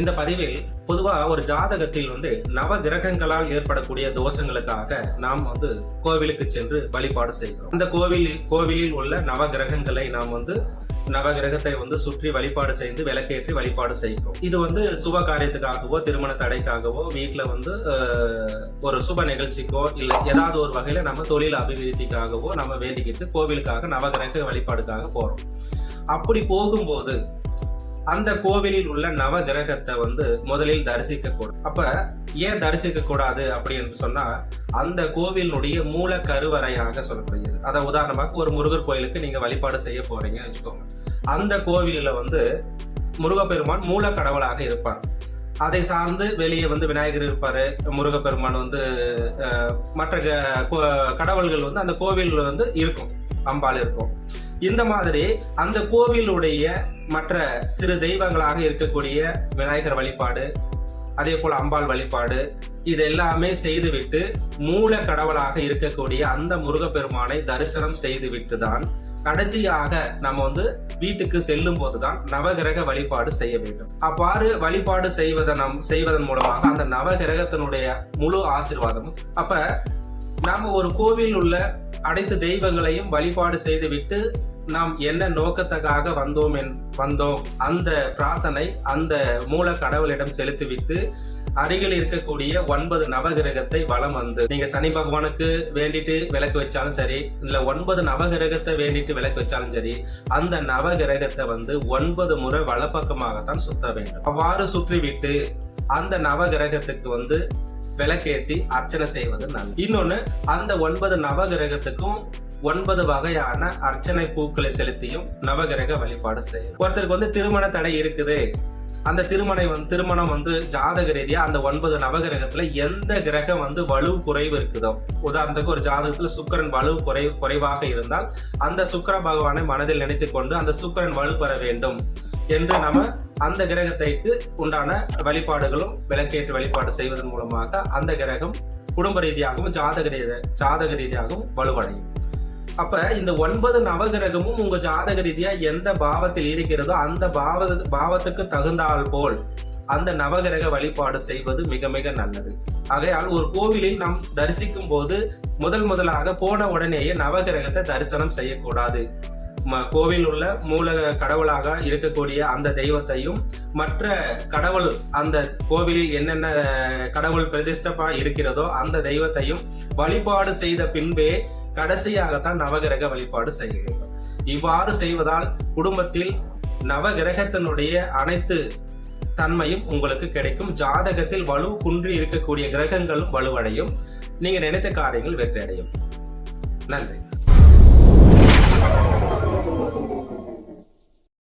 இந்த பதிவில் பொதுவா ஒரு ஜாதகத்தில் நவ கிரகங்களால் ஏற்படக்கூடிய தோஷங்களுக்காக நாம் கோவிலுக்கு சென்று வழிபாடு செய்கிறோம். இந்த கோவிலில் உள்ள நவ கிரகங்களை நாம் நவகிரகத்தை சுற்றி வழிபாடு செய்து விளக்கேற்றி வழிபாடு செய்கிறோம். இது சுப காரியத்துக்காகவோ திருமண தடைக்காகவோ வீட்டுல ஒரு சுப நிகழ்ச்சிக்கோ இல்ல ஏதாவது ஒரு வகையில நம்ம தொழில் அபிவிருத்திக்காகவோ நம்ம வேண்டிக்கிட்டு கோவிலுக்காக நவகிரக வழிபாடுக்காக போறோம். அப்படி போகும்போது அந்த கோவிலில் உள்ள நவ கிரகத்தை முதலில் தரிசிக்க கூடாது. அப்ப ஏன் தரிசிக்க கூடாது அப்படின்னு சொன்னா, அந்த கோவிலுடைய மூல கருவறையாக சொல்லப்படுகிறது. அதை உதாரணமாக ஒரு முருகர் கோயிலுக்கு நீங்க வழிபாடு செய்ய போறீங்கன்னு வச்சுக்கோங்க. அந்த கோவிலில் முருகப்பெருமான் மூல கடவுளாக இருப்பார். அதை சார்ந்து வெளியே விநாயகர் இருப்பாரு, முருகப்பெருமான் மற்ற கடவுள்கள் அந்த கோவில் இருக்கும், அம்பாள் இருக்கும். இந்த மாதிரி அந்த கோவிலுடைய மற்ற சிறு தெய்வங்களாக இருக்கக்கூடிய விநாயகர் வழிபாடு, அதே போல அம்பாள் வழிபாடு, இது எல்லாமே செய்துவிட்டு மூல கடவுளாக இருக்கக்கூடிய அந்த முருகப்பெருமானை தரிசனம் செய்துவிட்டு தான் கடைசியாக நம்ம வீட்டுக்கு செல்லும் போதுதான் நவகிரக வழிபாடு செய்ய வேண்டும். அவ்வாறு வழிபாடு செய்வதன் மூலமாக அந்த நவகிரகத்தினுடைய முழு ஆசீர்வாதமும். அப்ப நாம ஒரு கோவில் உள்ள அனைத்து தெய்வங்களையும் வழிபாடு செய்துவிட்டு நாம் என்ன நோக்கத்துக்காக வந்தோம் அந்த பிரார்த்தனை அந்த மூல கடவுளிடம் செலுத்திவிட்டு அருகில் இருக்கக்கூடிய 9 நவகிரகத்தை வலம் நீங்க சனி பகவானுக்கு வேண்டிட்டு விளக்கு வச்சாலும் சரி, இல்ல 9 நவகிரகத்தை வேண்டிட்டு விளக்கு வச்சாலும் சரி, அந்த நவகிரகத்தை 9 முறை வலப்பக்கமாகத்தான் சுத்த வேண்டும். அவ்வாறு சுற்றிவிட்டு அந்த நவகிரகத்துக்கு விளக்கேற்றி அர்ச்சனை செய்வது நல்லது. இன்னொன்னு, அந்த 9 நவகிரகத்துக்கும் 9 வகையான அர்ச்சனை பூக்களை செலுத்தியும் நவகிரக வழிபாடு செய்யும். ஒருத்தருக்கு திருமண தடை இருக்குது, அந்த திருமணம் ஜாதக ரீதியா அந்த 9 நவகிரகத்துல எந்த கிரகம் வலு குறைவு இருக்குதோ, உதாரணத்துக்கு ஒரு ஜாதகத்துல சுக்கிரன் வலு குறைவாக இருந்தால் அந்த சுக்கிர பகவானை மனதில் நினைத்துக் கொண்டு அந்த சுக்கிரன் வலு பெற வேண்டும் என்று நம்ம அந்த கிரகத்தைக்கு உண்டான வழிபாடுகளும் விளக்கேற்று வழிபாடு செய்வதன் மூலமாக அந்த கிரகம் குடும்ப ரீதியாகவும் ஜாதக ரீதியாகவும் வலுவடையும். அப்ப இந்த 9 நவகிரகமும் உங்க ஜாதக ரீதியா எந்த பாவத்தில் இருக்கிறதோ அந்த பாவத்துக்கு தகுந்தால் போல் அந்த நவகிரக வழிபாடு செய்வது மிக மிக நல்லது. ஆகையால் ஒரு கோவிலில் நாம் தரிசிக்கும் போது முதலாக போன உடனேயே நவகிரகத்தை தரிசனம் செய்யக்கூடாது. கோவில் உள்ள மூல கடவுளாக இருக்கக்கூடிய அந்த தெய்வத்தையும் மற்ற கடவுள் அந்த கோவிலில் என்னென்ன கடவுள் பிரதிஷ்டப்பா இருக்கிறதோ அந்த தெய்வத்தையும் வழிபாடு செய்த பின்பே கடைசியாகத்தான் நவகிரக வழிபாடு செய்ய வேண்டும். இவ்வாறு செய்வதால் குடும்பத்தில் நவகிரகத்தினுடைய அனைத்து தன்மையும் உங்களுக்கு கிடைக்கும். ஜாதகத்தில் வலு குன்றி இருக்கக்கூடிய கிரகங்களும் வலுவடையும். நீங்க நினைத்த காரியங்கள் வெற்றி அடையும். நன்றி.